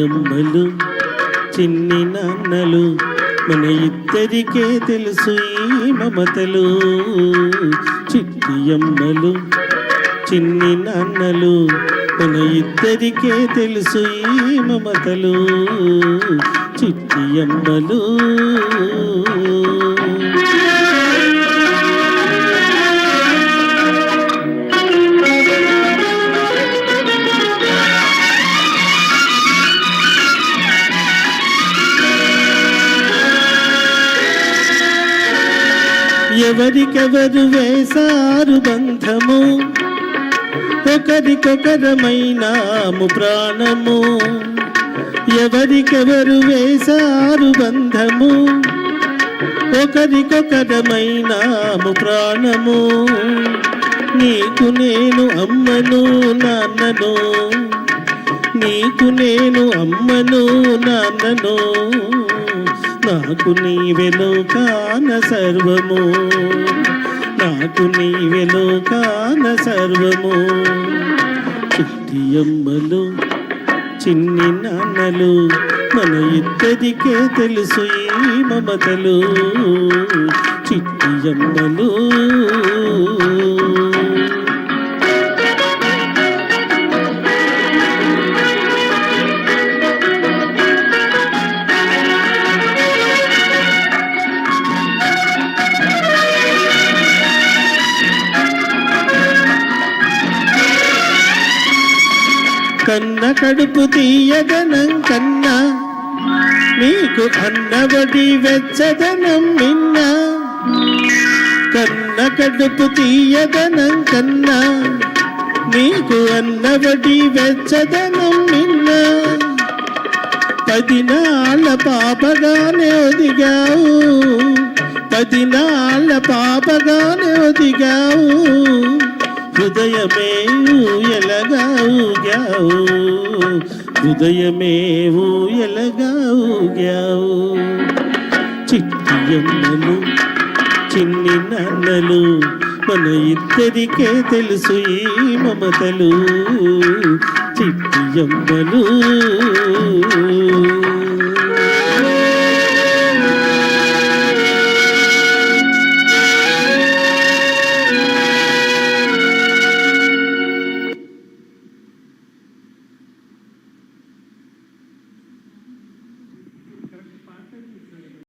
అమ్మలు చిన్ని నాన్నలు మన ఇద్దరికే తెలుసు ఈ మమతలు. చిట్టి అమ్మలు చిన్ని నాన్నలు మన ఇద్దరికే తెలుసు ఈ మమతలు. చిట్టి అమ్మలు ఎవరికెవరు వేశారు బంధము, ఒకరికొకరమైనాము ప్రాణము. ఎవరికెవరు వేశారు బంధము, ఒకరికొకరమైనాము ప్రాణము. నీకు నేను అమ్మను నాన్నను, నీకు నేను అమ్మను నాన్నను. నాకు నీవెలో కాన సర్వము, నాకు నీవెలో కాన సర్వము. చిట్టి అమ్మలు చిన్ని నాన్నలు మన ఇద్దరికే తెలుసు ఈ మమతలు. చిట్టి అమ్మలు కన్న కడుపు తీయదనం కన్నా నీకు అన్నబడి వెచ్చదనం మిన్న. కన్న కడుపు తీయదనం కన్నా నీకు అన్నబడి వెచ్చదనం మిన్న. 10 నాళ్ళ పాపగానే ఒదిగావు, 10 నాళ్ళ పాపగానే ఒదిగావు. హృదయమే ఊయలగా ఊగావు, హృదయమే ఊయలగా ఊగావు. చిట్టి అమ్మలు చిన్ని నాన్నలు మన ఇద్దరికే తెలుసు ఈ మమతలు. చిట్టి అమ్మలు